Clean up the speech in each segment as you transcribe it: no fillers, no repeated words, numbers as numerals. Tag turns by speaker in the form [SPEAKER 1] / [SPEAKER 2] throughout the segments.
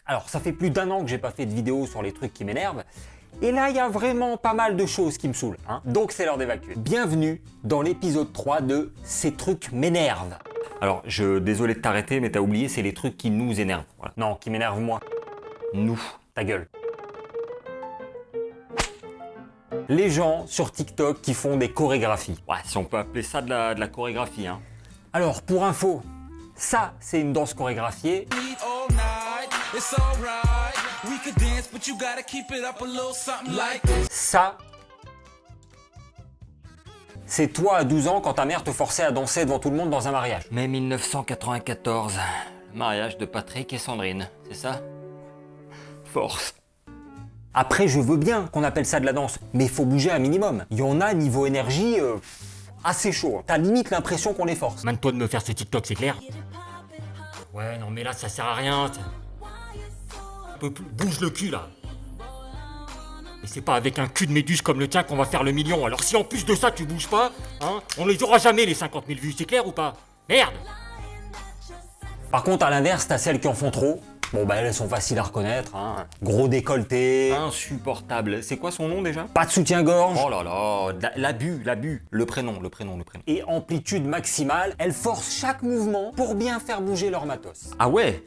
[SPEAKER 1] Alors, ça fait plus d'1 an que j'ai pas fait de vidéo sur les trucs qui m'énervent, et là, il y a vraiment pas mal de choses qui me saoulent, hein. Donc c'est l'heure d'évacuer. Bienvenue dans l'épisode 3 de « Ces trucs m'énervent ». Alors, désolé de t'arrêter, mais t'as oublié, c'est les trucs qui nous énervent. Voilà. Non, qui m'énervent moi. Nous. Ta gueule. Les gens sur TikTok qui font des chorégraphies. Ouais, si on peut appeler ça de la chorégraphie, hein. Alors, pour info, ça, c'est une danse chorégraphiée. Ça, c'est toi à 12 ans quand ta mère te forçait à danser devant tout le monde dans un mariage. Mai 1994, le mariage de Patrick et Sandrine, c'est ça? Force. Après, je veux bien qu'on appelle ça de la danse, mais il faut bouger un minimum. Il y en a, niveau énergie, assez chaud. T'as limite l'impression qu'on les force. Mane-toi de me faire ce TikTok, c'est clair? Ouais, non mais là, ça sert à rien. Bouge le cul, là. Et c'est pas avec un cul de méduse comme le tien qu'on va faire le million. Alors si en plus de ça, tu bouges pas, hein, on les aura jamais, les 50 000 vues, c'est clair ou pas? Merde! Par contre, à l'inverse, t'as celles qui en font trop. Bon bah elles sont faciles à reconnaître, hein. Gros décolleté, insupportable. C'est quoi son nom déjà? Pas de soutien-gorge. Oh là là, l'abus, le prénom. Et amplitude maximale, elles forcent chaque mouvement pour bien faire bouger leur matos. Ah ouais,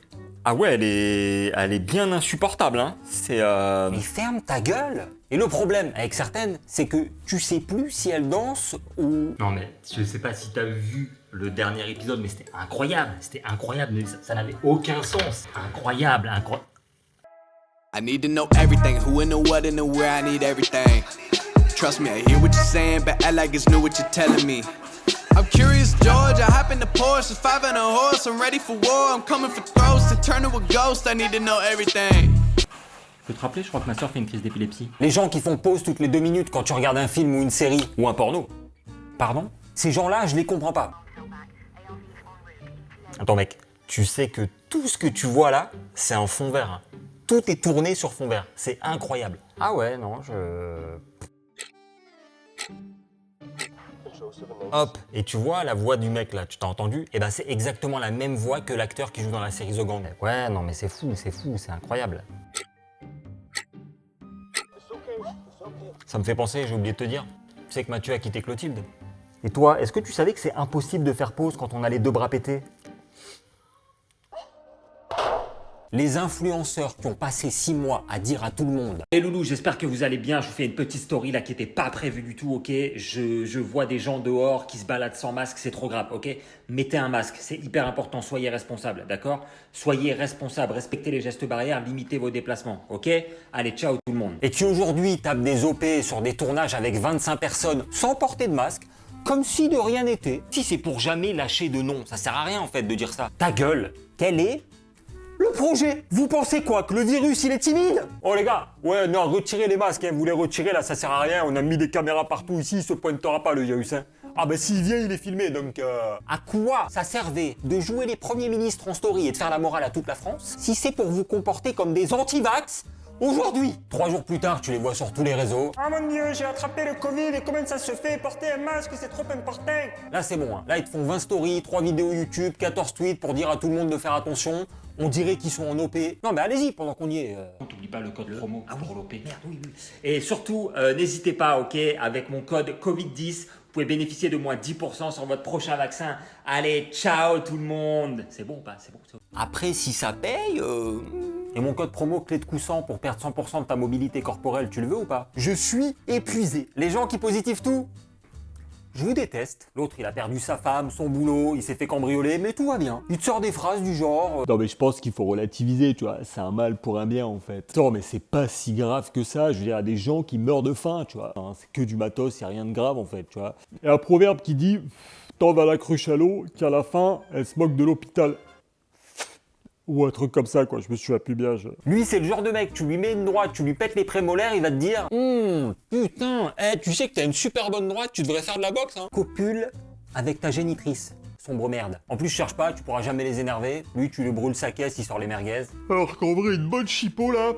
[SPEAKER 1] elle est bien insupportable, hein. Mais ferme ta gueule. Et le problème avec certaines, c'est que tu sais plus si elles dansent ou... Non mais je sais pas si t'as vu le dernier épisode, mais c'était incroyable, mais ça n'avait aucun sens. Incroyable.
[SPEAKER 2] I need to know everything, who and the what and the where, I need everything. Trust me, I hear what you're saying, but I like it's new what you're telling me. I'm curious, George, I hop in the Porsche, 5 and a horse, I'm ready for war, I'm coming for throats, to turn to a ghost, I need to know everything.
[SPEAKER 1] Tu peux te rappeler, je crois que ma soeur fait une crise d'épilepsie. Les gens qui font pause toutes les 2 minutes quand tu regardes un film ou une série. Ou un porno. Pardon? Ces gens-là, je les comprends pas. Attends mec, tu sais que tout ce que tu vois là, c'est un fond vert. Hein. Tout est tourné sur fond vert. C'est incroyable. Ah ouais, non, Hop, et tu vois la voix du mec là, tu t'as entendu? Et ben c'est exactement la même voix que l'acteur qui joue dans la série The Gang. Ouais, non mais c'est fou, c'est incroyable. Ça me fait penser, j'ai oublié de te dire, tu sais que Mathieu a quitté Clotilde. Et toi, est-ce que tu savais que c'est impossible de faire pause quand on a les 2 bras pétés? Les influenceurs qui ont passé 6 mois à dire à tout le monde « Hey loulou, j'espère que vous allez bien, je vous fais une petite story là qui était pas prévue du tout, ok? Je vois des gens dehors qui se baladent sans masque, c'est trop grave, ok? Mettez un masque, c'est hyper important, soyez responsables, d'accord? Soyez responsables, respectez les gestes barrières, limitez vos déplacements, ok? Allez, ciao tout le monde. » Et qui aujourd'hui tapent des OP sur des tournages avec 25 personnes sans porter de masque, comme si de rien n'était. Si c'est pour jamais lâcher de nom, ça sert à rien en fait de dire ça. Ta gueule, quel est le projet? Vous pensez quoi? Que le virus il est timide? Oh les gars, ouais non, retirez les masques, hein. Vous les retirez là, ça sert à rien, on a mis des caméras partout ici, il se pointera pas le virus, hein. Ah bah s'il vient, il est filmé, donc À quoi ça servait de jouer les premiers ministres en story et de faire la morale à toute la France, si c'est pour vous comporter comme des anti-vax aujourd'hui? 3 jours plus tard, tu les vois sur tous les réseaux. Ah mon dieu, j'ai attrapé le Covid et comment ça se fait? Porter un masque, c'est trop important. Là c'est bon, hein. Là ils te font 20 stories, 3 vidéos YouTube, 14 tweets pour dire à tout le monde de faire attention. On dirait qu'ils sont en OP. Non mais allez-y pendant qu'on y est. N'oublie pas le code promo pour l'OP. Merde, oui. Et surtout, n'hésitez pas, ok, avec mon code Covid10, vous pouvez bénéficier de moins 10% sur votre prochain vaccin. Allez, ciao tout le monde. C'est bon ou pas? C'est bon. Après, si ça paye... Et mon code promo clé de coussin pour perdre 100% de ta mobilité corporelle, tu le veux ou pas? Je suis épuisé. Les gens qui positivent tout, je vous déteste. L'autre, il a perdu sa femme, son boulot, il s'est fait cambrioler, mais tout va bien. Il te sort des phrases du genre...
[SPEAKER 3] Non mais je pense qu'il faut relativiser, tu vois, c'est un mal pour un bien en fait. Non mais c'est pas si grave que ça, je veux dire, il y a des gens qui meurent de faim, tu vois. Hein, c'est que du matos, y a rien de grave en fait, tu vois. Il y a un proverbe qui dit « T'en vas la cruche à l'eau, qu'à la fin, elle se moque de l'hôpital ». Ou un truc comme ça, quoi, je me souviens plus bien.
[SPEAKER 1] Lui, c'est le genre de mec, tu lui mets une droite, tu lui pètes les prémolaires, il va te dire putain, tu sais que t'as une super bonne droite, tu devrais faire de la boxe, hein. Copule avec ta génitrice, sombre merde. En plus, cherche pas, tu pourras jamais les énerver. Lui, tu lui brûles sa caisse, il sort les merguez.
[SPEAKER 3] Alors qu'en vrai, une bonne chipot, là...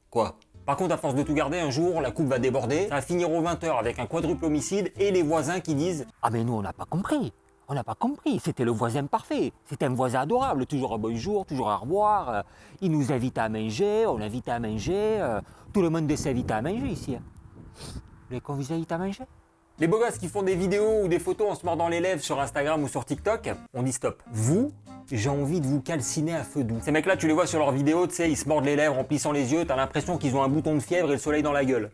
[SPEAKER 1] Quoi? Par contre, à force de tout garder, un jour, la coupe va déborder, ça va finir aux 20h avec un quadruple homicide et les voisins qui disent « Ah mais nous, on n'a pas compris. On n'a pas compris, c'était le voisin parfait. C'était un voisin adorable, toujours un bonjour, toujours au revoir. Il nous invite à manger, on l'invite à manger. Tout le monde s'invite à manger ici. Vous voulez qu'on vous invite à manger? Les beaux gosses qui font des vidéos ou des photos en se mordant les lèvres sur Instagram ou sur TikTok, on dit stop. Vous, j'ai envie de vous calciner à feu doux. Ces mecs-là, tu les vois sur leurs vidéos, tu sais, ils se mordent les lèvres en plissant les yeux, t'as l'impression qu'ils ont un bouton de fièvre et le soleil dans la gueule.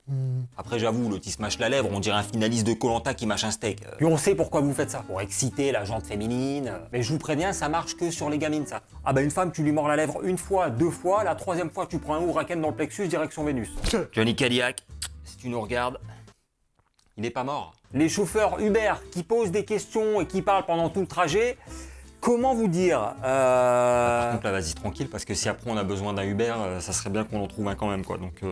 [SPEAKER 1] Après, j'avoue, l'autre il se mâche la lèvre, on dirait un finaliste de Koh-Lanta qui mâche un steak. Puis on sait pourquoi vous faites ça, pour exciter la jante féminine. Mais je vous préviens, ça marche que sur les gamines, ça. Ah bah une femme, tu lui mords la lèvre une fois, deux fois, la troisième fois, tu prends un huracan dans le plexus, direction Vénus. Johnny Cadillac, si tu nous regardes, il n'est pas mort. Les chauffeurs Uber qui posent des questions et qui parlent pendant tout le trajet, comment vous dire Par contre là, vas-y tranquille, parce que si après on a besoin d'un Uber, ça serait bien qu'on en trouve un quand même, quoi. Donc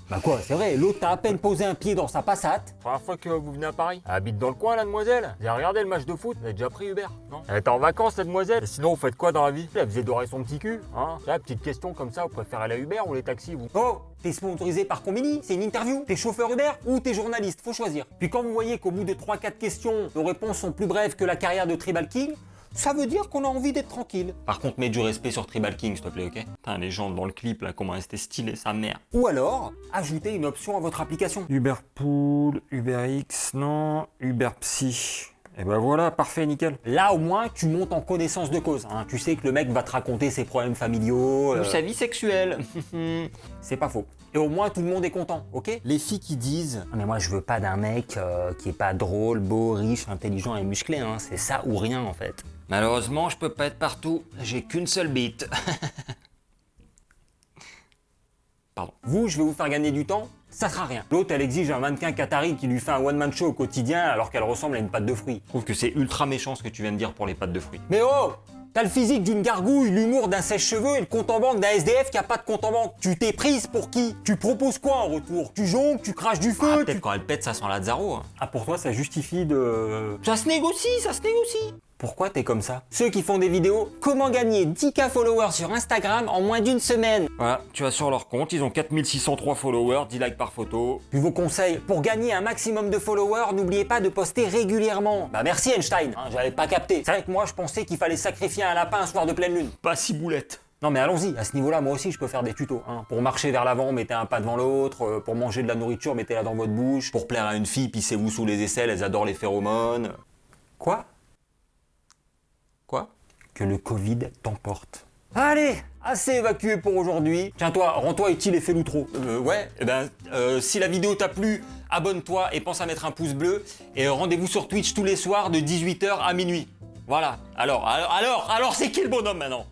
[SPEAKER 1] Bah quoi, c'est vrai, l'autre t'a à peine posé un pied dans sa Passat. Première fois que vous venez à Paris. Elle habite dans le coin, la demoiselle. Vous avez regardé le match de foot, vous avez déjà pris Uber, non? Elle était en vacances, la demoiselle. Et sinon, vous faites quoi dans la vie? Elle faisait dorer son petit cul, hein? Là, petite question comme ça, vous préférez la Uber ou les taxis, vous? Oh, t'es sponsorisé par Combini, c'est une interview. T'es chauffeur Uber ou t'es journaliste, faut choisir. Puis quand vous voyez qu'au bout de 3-4 questions, nos réponses sont plus brèves que la carrière de Tribal King, ça veut dire qu'on a envie d'être tranquille. Par contre, mets du respect sur Tribal King, s'il te plaît, ok? Putain, les gens dans le clip, là, comment c'était stylé, sa mère. Ou alors, ajoutez une option à votre application. Uberpool, UberX, non, Uberpsy. Et ben voilà, parfait, nickel. Là, au moins, tu montes en connaissance de cause. Hein. Tu sais que le mec va te raconter ses problèmes familiaux. Ou sa vie sexuelle. C'est pas faux. Et au moins, tout le monde est content, ok? Les filles qui disent « Mais moi, je veux pas d'un mec qui est pas drôle, beau, riche, intelligent et musclé. Hein. C'est ça ou rien, en fait. » Malheureusement, je peux pas être partout. J'ai qu'une seule bite. Pardon. Vous, je vais vous faire gagner du temps, ça sera rien. L'autre, elle exige un mannequin qatari qui lui fait un one-man show au quotidien alors qu'elle ressemble à une pâte de fruits. Je trouve que c'est ultra méchant ce que tu viens de dire pour les pâtes de fruits. Mais oh! T'as le physique d'une gargouille, l'humour d'un sèche-cheveux et le compte en banque d'un SDF qui a pas de compte en banque. Tu t'es prise pour qui? Tu proposes quoi en retour? Tu jongles, tu craches du feu? Peut-être quand elle pète, ça sent Lazaro. Hein. Ah, pour toi, ça justifie de... Ça se négocie, ça se négocie. Pourquoi t'es comme ça? Ceux qui font des vidéos, comment gagner 10K followers sur Instagram en moins d'une semaine? Voilà, tu vas sur leur compte, ils ont 4603 followers, 10 likes par photo. Puis vos conseils, pour gagner un maximum de followers, n'oubliez pas de poster régulièrement. Bah merci Einstein, hein, j'avais pas capté. C'est vrai que moi je pensais qu'il fallait sacrifier un lapin un soir de pleine lune. Pas ciboulette. Non mais allons-y, à ce niveau-là, moi aussi je peux faire des tutos. Hein. Pour marcher vers l'avant, mettez un pas devant l'autre. Pour manger de la nourriture, mettez-la dans votre bouche. Pour plaire à une fille, pissez-vous sous les aisselles, elles adorent les phéromones. Quoi? Quoi? Que le Covid t'emporte. Allez, assez évacué pour aujourd'hui. Tiens-toi, rends-toi utile et fais l'outro. Ouais, eh ben, si la vidéo t'a plu, abonne-toi et pense à mettre un pouce bleu. Et rendez-vous sur Twitch tous les soirs de 18h à minuit. Voilà. Alors, c'est qui le bonhomme maintenant?